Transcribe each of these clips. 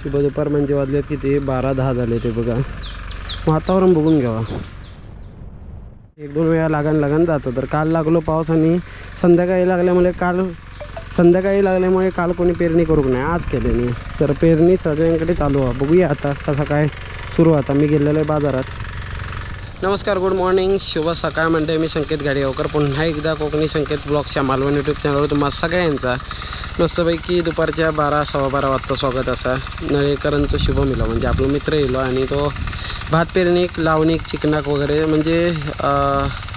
शुभ दुपार म्हणजे वाजलेत किती 12-10 झाले ते बघा. वातावरण बघून घ्यावा. 1-2 वेळा लागण जातं. तर काल लागलो पाऊस आणि संध्याकाळी लागल्यामुळे काल कोणी पेरणी करू नाही, आज केले नाही. तर पेरणी सगळ्यांकडे चालू आहे. बघूया आता कसं काय सुरू. आता मी गेलेलो आहे बाजारात. नमस्कार, गुड मॉर्निंग, शुभ सकाळ. म्हणते मी संकेत गाडीवकर पुन्हा एकदा कोकणी संकेत ब्लॉगच्या मालवण यूट्यूब चॅनलवर तुम्हाला सगळ्यांचा मस्तपैकी दुपारच्या 12-12:15 वाजता स्वागत असा. नळेकरांचं शुभ मिलो म्हणजे आपला मित्र येलो आणि तो भात पेरणी लावणी चिकनाक वगैरे म्हणजे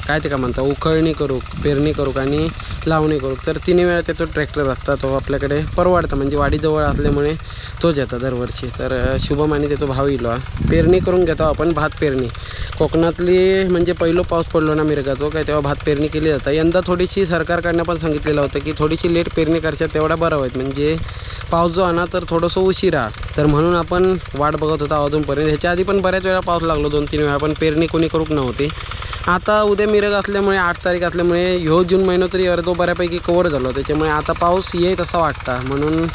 काय ते का म्हणतात उखळणी करू, पेरणी करू आणि लावणी करू. तर 3 वेळा त्याचा ट्रॅक्टर असता. तो आपल्याकडे परवडतं म्हणजे वाडीजवळ असल्यामुळे तोच येतो दरवर्षी. तर शुभम आणि त्याचा भाव इलो पेरणी करून घेतो आपण. भात पेरणी कोकणातली म्हणजे पहिलं पाऊस पडलो ना मिरगाचो काय तेव्हा भात पेरणी केली जातं. यंदा थोडीशी सरकारकडनं पण सांगितलेलं होतं की थोडीशी लेट पेरणी करतात तेवढा बरं होईल म्हणजे पाऊस जो आहे ना तर थोडंसं उशिरा. तर म्हणून आपण वाट बघत होता अजूनपर्यंत. ह्याच्या आधी पण बऱ्याच वेळा पाऊस लागलो 2-3 वेळा, पण पेरणी कोणी करूक नव्हती. आता उद्या मिरग असल्यामुळे 8 तारीख असल्यामुळे ह्यो जून महिना तरी अर्धो बऱ्यापैकी कवर झालो. त्याच्यामुळे आता पाऊस येईल असं वाटतं. म्हणून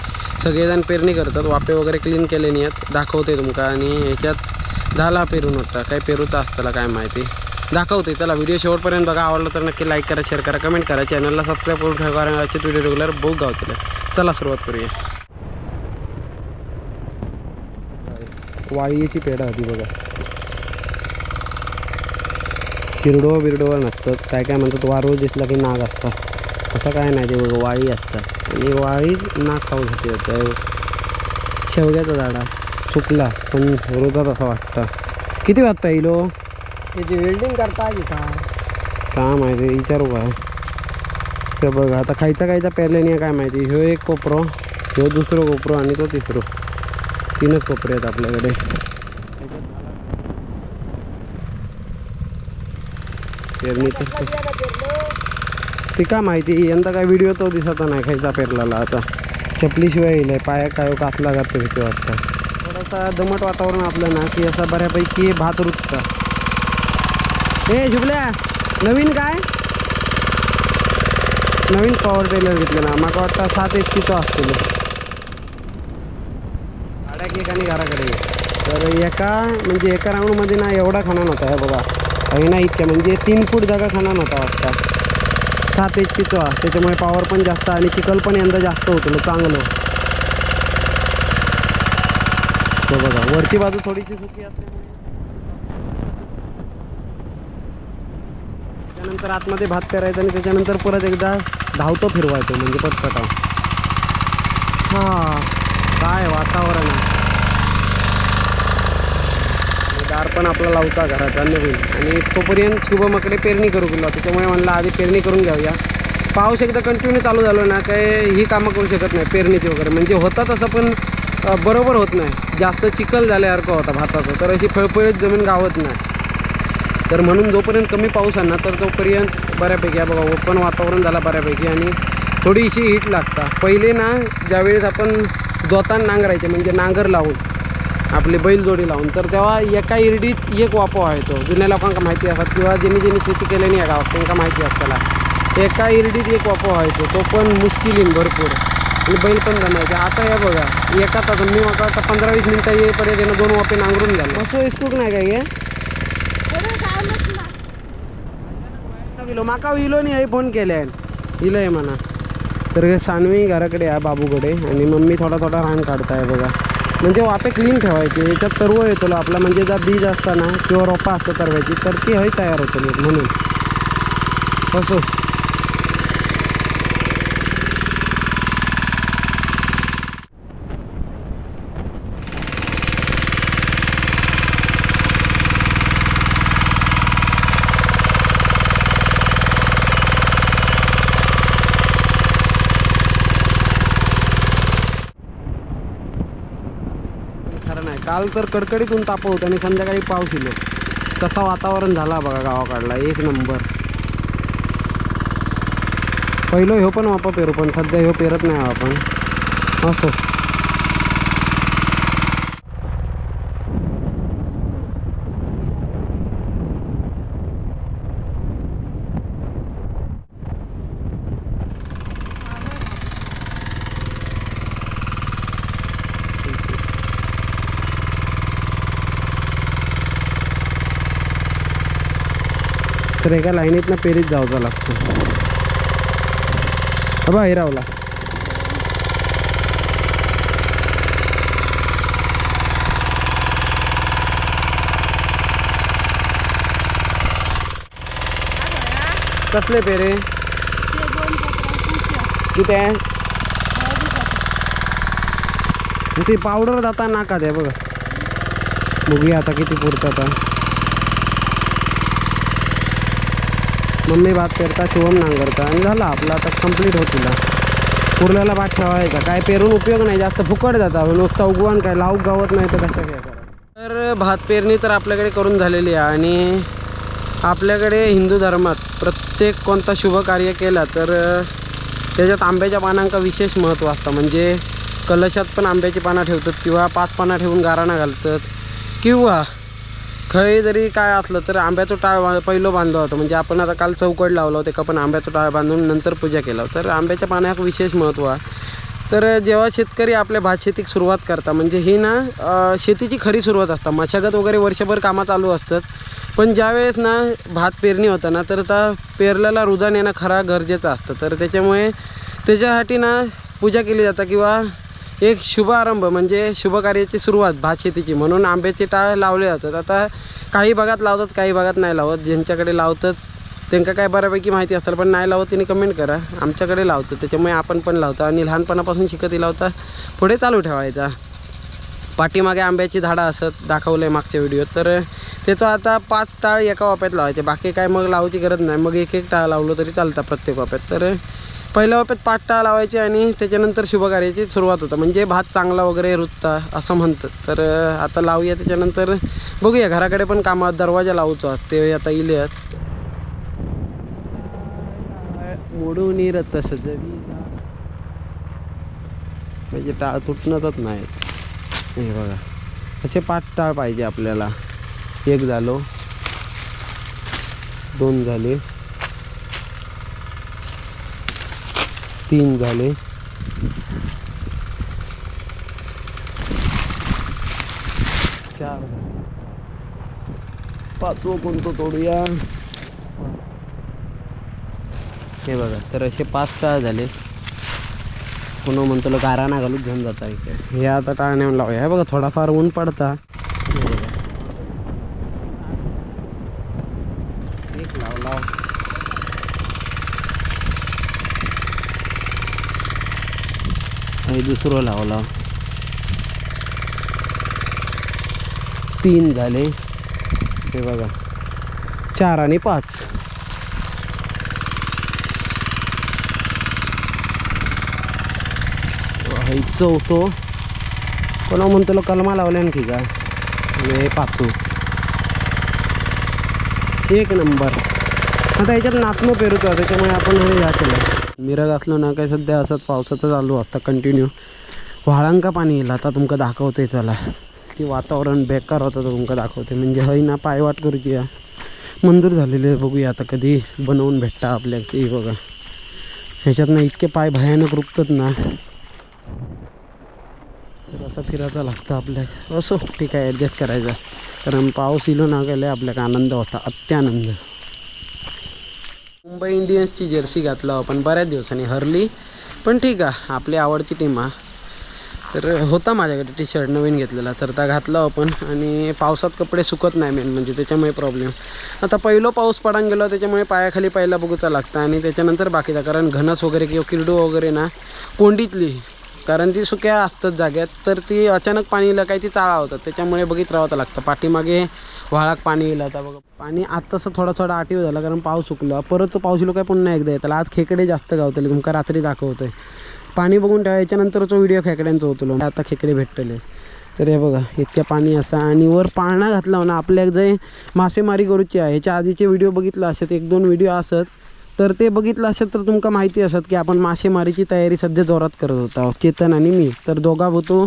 सगळेजण पेरणी करतात. वाफे वगैरे क्लीन केले नाही आहेत, दाखवते तुमका. आणि ह्याच्यात झाला पेरून वाटतं. काय पेरूचं असतं काय माहिती दाखवते. त्याला व्हिडिओ शेवटपर्यंत बघा. आवडलं तर नक्की लाईक करा, शेअर करा, कमेंट करा, चॅनलला सबस्क्राईब करून ठेवा. याचे व्हिडिओ रेग्युलर बघू गावतील. चला सुरुवात करूया. वाळीची पेढा होती बघा. बिरडोवर नसतं. काय काय म्हणतात वारूळ दिसला की नाग असतात. असं काय नाही ते बघा, वाळी असतात आणि वाळी नाग खाऊ शकते. शेवग्याचा झाडा सुकला पण रोजात असं वाटतं. किती वाजता येईल त्याची वेल्डिंग करता काय माहिती, विचारू काय ते बघा. आता खायचा पेरले नाही काय माहिती. ह्यो एक कोपरो, ह्यो दुसरं कोपरो आणि तो तिसरं. 3च कोपरे आहेत आपल्याकडे. पेरणी तर ती का माहिती. यंदा काय व्हिडिओ तो दिसत नाही खायचा पेरलेला. आता चपलीशिवाय येईल पाया काय कातला जातं भीती वाटतं. थोडासा दमट वातावरण आपलं ना की असं बऱ्यापैकी भात रुजतं. हे शुभल्या नवीन काय नवीन पॉवर टेलर घेतलेला. मला वाटतं 7 HP असतो गाड्या केक आणि घराकडे. तर एका राऊंडमध्ये ना एवढा खाना नव्हता आहे बघा. काही नाही इतक्या म्हणजे 3 फूट जागा खाना नव्हता वाटता. 7 HP त्याच्यामुळे पॉवर पण जास्त आणि चिखल पण यंदा जास्त होतं चांगलं. तो बघा वरची बाजू थोडीशी सुकी असल्यामुळे त्याच्यानंतर आतमध्ये भात पेरायचं आणि त्याच्यानंतर परत एकदा धावतो फिरवायचो म्हणजे पटपटाव. काय वातावरण आहे. दार पण आपला लावता घराचा नवीन. आणि तोपर्यंत शुभमकडे पेरणी करू गेलो. त्याच्यामुळे म्हणलं आधी पेरणी करून घ्यावया. पाऊस एकदा कंटिन्यू चालू झालो ना काय ही कामं करू शकत नाही पेरणीची वगैरे. म्हणजे होतं तसं पण बरोबर होत नाही. जास्त चिखल झाल्यासारखं होता भाताचं. तर अशी फळफळीत जमीन गावत नाही. तर म्हणून जोपर्यंत कमी पाऊस आहे ना तर तोपर्यंत बऱ्यापैकी आहे बघा. पण वातावरण झाला बऱ्यापैकी आणि थोडीशी हीट लागता. पहिले ना ज्यावेळेस आपण जोतान नांगरायचे म्हणजे नांगर लावून आपली बैलजोडी लावून तर तेव्हा एका इरडीत एक वापो आहे. तो जुन्या लोकांना माहिती असतात किंवा ज्यांनी शेती केलेली आहे गावात त्यांना माहिती असताना एका इरडीत एक वापो व्हायचो. तो पण मुश्किलीन भरपूर आणि बैल पण जमायचे. आता या बघा एका तास मी मला आता 15-20 मिनटं येईपर्यंत यानं 2 वापे नांगरून झाले. असं इस्कूक नाही काय गे किलो माका इलो नाही फोन केल्यान इलं आहे म्हणा. तर सानवी घराकडे आहे बाबूकडे आणि मम्मी थोडा रान काढताय बघा. म्हणजे वापे क्लीन ठेवायचे. याच्यात तरव येतो आपला म्हणजे जर बीज असताना किंवा रोपा असतं तरव्याची तर ती हय तयार होतो म्हणून असं. खरं नाही काल तर कडकडीत ऊन ताप होतं आणि संध्याकाळी पाऊस येलो. कसा वातावरण झाला बघा गावाकडला. 1 नंबर. पहिलं ह्यो पण वापा पेरू पण सध्या ह्यो पेरत नाही आपण असं. तर एका लाईनीतनं पेरीत जावं लागतं. बा हिरावला कसले पेरे किती आहे ते पावडर जाता नाका द्या बघा. बघूया आता किती पुरतं. मम्मी भात पेरता, शिवम नांगरता आणि झाला आपला आता कंप्लीट होतीला. पुरल्याला भात ठेवायचा, काय पेरून उपयोग नाही, जास्त फुकट जाता. नुसता उगवण काय लावूक गावत नाही तर कसं काय करा. तर भात पेरणी तर आपल्याकडे करून झालेली आहे. आणि आपल्याकडे हिंदू धर्मात प्रत्येक कोणता शुभ कार्य केला तर त्याच्यात आंब्याच्या पानांका विशेष महत्त्व असतं. म्हणजे कलशात पण आंब्याची पानं ठेवतात किंवा 5 पानं ठेवून गाराणा घालतात, किंवा खळी जरी काय असलं तर आंब्याचं टाळ पहिलं बांधलं होतं. म्हणजे आपण आता काल चौकट लावलं होतं का, पण आंब्याचं टाळ बांधून नंतर पूजा केलं. तर आंब्याच्या पाण्यात विशेष महत्त्व आहे. तर जेव्हा शेतकरी आपल्या भात शेतीक सुरुवात करता, म्हणजे ही ना शेतीची खरी सुरुवात असतात. मशागत वगैरे वर्षभर कामं चालू असतात, पण ज्यावेळेस ना भात पेरणी होतं ना, तर आता पेरल्याला रुजान येणं खरा गरजेचं असतं. तर त्याच्यामुळे त्याच्यासाठी ना पूजा केली जातं, किंवा एक शुभारंभ म्हणजे शुभ कार्याची सुरुवात भात शेतीची म्हणून आंब्याचे टाळ लावले जातात. आता काही भागात लावतात, काही भागात नाही लावत. ज्यांच्याकडे लावतात त्यांना काय बऱ्यापैकी माहिती असेल, पण नाही लावत त्यांनी कमेंट करा. आमच्याकडे लावतात, त्याच्यामुळे आपण पण लावतो आणि लहानपणापासून शिकत लावता पुढे चालू ठेवायचा. पाठीमागे आंब्याची झाडं असत दाखवलं आहे मागच्या व्हिडिओत. तर त्याचं आता 5 टाळ एका वाप्यात लावायचे, बाकी काय मग लावायची गरज नाही. मग एक टाळ लावलं तरी चालतं प्रत्येक वाप्यात. तर पहिल्या वाप्यात 5 टाळ लावायचे आणि त्याच्यानंतर शुभकार्याची सुरुवात होतं. म्हणजे भात चांगला वगैरे रुजता असं म्हणतात. तर आता लावूया, त्याच्यानंतर बघूया. घराकडे पण कामात दरवाजा लावतो ते आता इले मोडून येत तसं जरी म्हणजे टाळ तुटणारच नाही. हे बघा असे 5 टाळ पाहिजे आपल्याला. 1 झालो, 2 झाले, 3 झाले, 4 5वं कोणतं तोडूया. हे बघा, तर असे 5 टाळ झाले. पुन्हा म्हणतो गाराणा घालून घेऊन जाता इथे. हे आता टाळ नेऊन लावूया. हे बघा थोडाफार ऊन पडता. एक लावला, आणि दुसरं लावला. 3 झाले. हे बघा 4 आणि 5. चौथो कोणा म्हणतो कलमा लावल्या की का. हे 5. 1 नंबर. आता याच्यात नाचणं पेरूतो, त्याच्यामुळे आपण हे या केलं. मिरग असलो ना काय सध्या असंच पावसाचं चालू असतं कंटिन्यू. व्हाळांका पाणी येईल. आता तुमका दाखवते चला, की वातावरण बेकार होतं तर तुमका दाखवते. म्हणजे हय ना पायवाट करूची या मंजूर झालेले. बघूया आता कधी बनवून भेटता आपल्या. ते बघा ह्याच्यातनं इतके पाय भयानक रुकतात ना, तर असं फिरायचं लागतं आपल्या. असो ठीक आहे, ॲडजस्ट करायचं. कारण पाऊस इलो ना गेले आपल्याला आनंद होता, अत्यानंद. मुंबई इंडियन्सची जर्सी घातला आपण बऱ्याच दिवसांनी, हरली पण ठीक आहे, आपली आवडती टीम हा. तर होता माझ्याकडे टी शर्ट नवीन घेतलेला, तर त्या घातला आपण. आणि पावसात कपडे सुकत नाही मेन म्हणजे, त्याच्यामुळे प्रॉब्लेम. आता पहिलं पाऊस पडान गेलो त्याच्यामुळे पायाखाली पहिला बघूचा लागतं आणि त्याच्यानंतर बाकीचा. कारण घनस वगैरे किंवा किरडू वगैरे ना कोंडीतली, कारण ती सुक्या असतात जाग्यात, तर ती अचानक पाणी येलं काही ती चाळा होतात, त्याच्यामुळे बघित राहावं लागतं. पाठीमागे व्हाळाक पाणी येईल. आता बघा पाणी आत्ताचं थोडा आटीव झाला, कारण पाऊस सुकला. परत पाऊस येलो काय पुन्हा एकदा येताला. आज खेकडे जास्त गावतले, तुमका रात्री दाखवतोय. पाणी बघून ठेवा, याच्यानंतरचा व्हिडिओ खेकड्यांचा होतो. आता खेकडे भेटले. तर हे बघा इतक्या पाणी असं. आणि वर पाळणा घातला ना आपल्या जे मासेमारी करूची आहे. ह्याच्या आधीचे व्हिडिओ बघितलं असत, 1-2 व्हिडिओ असत, तर ते बघितलं असत तर तुमका माहिती असत की आपण मासेमारीची तयारी सध्या जोरात करत होता, चेतन आणि मी. तर दोघा होतो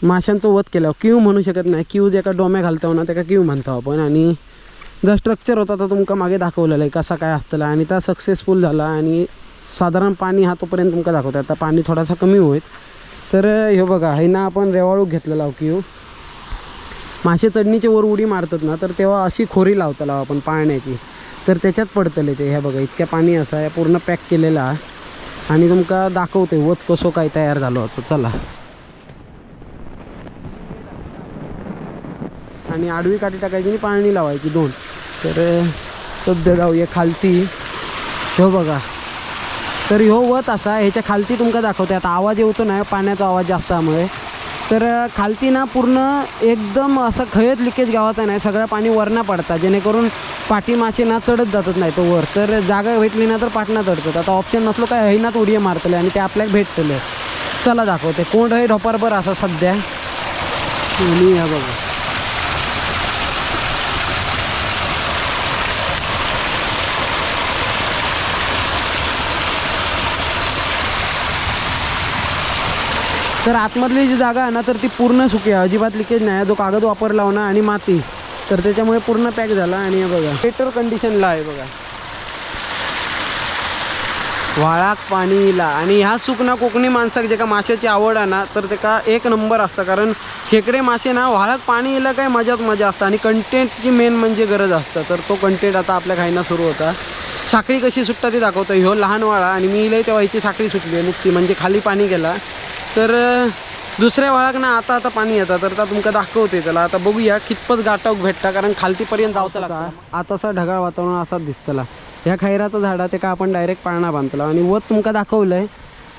माशांचं वध केलं. क्यू म्हणू शकत नाही, क्यू ज्याका डोम्या घालतो ना त्याका क्यू म्हणतो आपण. आणि जो स्ट्रक्चर होता तर तुमका मागे दाखवलेला आहे कसा काय असतला, आणि त्या सक्सेसफुल झाला. आणि साधारण पाणी हा तोपर्यंत तुमका दाखवतो. आता पाणी थोडासा कमी होईल. तर हे बघा हे ना आपण रेवाळू घेतलेला क्यू. मासे चढणीचे वर उडी मारतात ना, तर तेव्हा अशी खोरी लावताला आपण पाळण्याची. तर त्याच्यात पडतले ते. ह्या बघा इतक्या पाणी असा या पूर्ण पॅक केलेला आणि तुमका दाखवते वत कसो काय तयार झालो होतो. चला. आणि आडवी काठी टाकायची आणि पाणी लावायची 2. तर सध्या जाऊया खालती. हो बघा, तर ह्यो वत असा ह्याच्या खालती तुमका दाखवते. आता आवाज येतो नाही, पाण्याचा आवाज जास्त त्यामुळे. तर खालती ना पूर्ण एकदम असं खयत लिकेज गावाचा नाही, सगळं पाणी वरना पडतात, जेणेकरून पाठी मासे ना चढत जातात नाही तो वर. तर जागा भेटली ना तर पाटणा चढतात. आता ऑप्शन नसलो काय हैनात उडी मारतले आणि ते आपल्याला भेटतले. चला दाखवते. कोंड हे ढोपारभर असा सध्या. आणि ह्या बघा तर आतमधली जी जागा आहे ना तर ती पूर्ण सुकी आहे, अजिबात लिकेज नाही. जो कागद वापरला हो ना आणि माती, तर त्याच्यामुळे पूर्ण पॅक झाला. आणि हे बघा बेटर कंडिशनला आहे बघा, व्हाळाक पाणीला. आणि ह्या सुकना कोकणी माणसाक जे का माशाची आवड आहे ना तर ते का एक नंबर असतं. कारण खेकडे मासे ना व्हाळाक पाणी येला काय मजाच मजा असतं. आणि कंटेंटची मेन म्हणजे गरज असतं. तर तो कंटेंट आता आपल्या खायना सुरू होता. साखळी कशी सुटता ती दाखवतो. ह्यो लहान वाळा आणि मी इले तेव्हा हिची साखळी सुटली नुकती, म्हणजे खाली पाणी गेला. तर दुसऱ्या वाळाक ना आता पाणी येतं. तर आता तुमका दाखवते. त्याला आता बघूया कितपत गाठाऊक भेटता, कारण खालतीपर्यंत जावचं लागतं. आताचा ढगाळ वातावरण असाच दिसतला. ह्या खैराचं झाड ते का आपण डायरेक्ट पाळणा बांधला आणि वत तुमका दाखवलंय.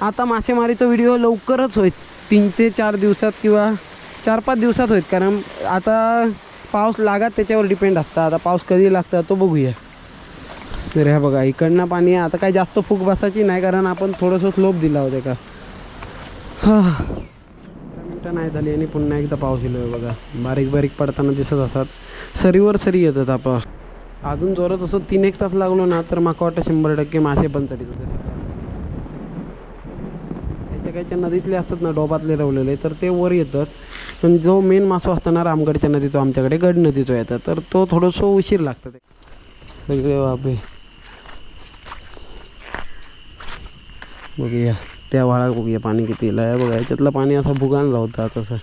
आता मासेमारीचा व्हिडिओ लवकरच होईल, 3 ते 4 दिवसात किंवा 4-5 दिवसात होईल. कारण आता पाऊस लागत त्याच्यावर डिपेंड असतं. आता पाऊस कधी लागतं तो बघूया. तर ह्या बघा इकडनं पाणी आता काय जास्त फूक बसायची नाही, कारण आपण थोडंसं स्लोप दिला होता का. मिनटं नाही झाली आणि पुन्हा एकदा पाऊस येलो आहे बघा. बारीक बारीक पडताना दिसत असतात, सरीवर सरी येतात. आपण अजून जोरात असं 3-1 तास लागलो ना तर माका वाटतं 100% मासे पण चढीत होते. त्याच्या काहीच्या नदीतले असतात ना डोबातले रवलेले, तर ते वर येतात. पण जो मेन मासो असताना रामगडच्या नदीतो आमच्याकडे गड नदीचो येतात, तर तो थोडंसं उशीर लागतं. ते सगळे बाबे बघूया त्या वाळा बघूया पाणी किती आहे बघा. याच्यातलं पाणी असं भुगान लावतं तसं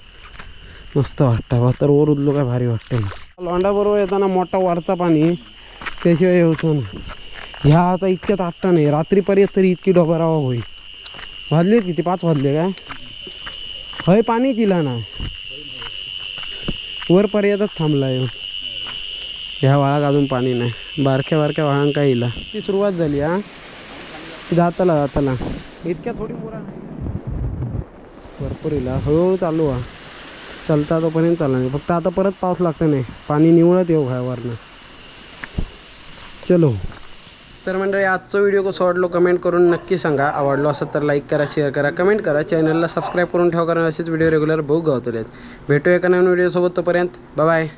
मस्त वाटतं बा. तर वर उदलो काय भारी वाटतं. लोंडाबरोबर येताना मोठा वरचा पाणी त्याशिवाय येऊचं ना. ह्या आता इतक्यात आठटा नाही, रात्रीपर्यंत तरी इतकी डोबारावा होईल. वाजले किती 5 वाजले काय हय पाणी चिला ना वरपर्यंतच थांबला येऊ. ह्या वाळाक अजून पाणी नाही, बारक्या बारक्या वाळांका येईल. ती सुरुवात झाली हा जाताला इतक्या थोडी मोरा नाही, भरपूर येईल. हळूहळू चालू हा, चालता तोपर्यंत चालला नाही. फक्त आता परत पाऊस लागतं नाही, पाणी निवळत येऊ वरनं. चलो. तर मंडळी आजचा व्हिडिओ कसं वाटलो कमेंट करून नक्की सांगा. आवडलो असेल तर लाईक करा, शेअर करा, कमेंट करा. चॅनलला सबस्क्राईब करून ठेवा, कारण असेच व्हिडिओ रेग्युलर बघू गावतलेत. भेटूया एका नवीन व्हिडिओसोबत. तोपर्यंत बाय बाय.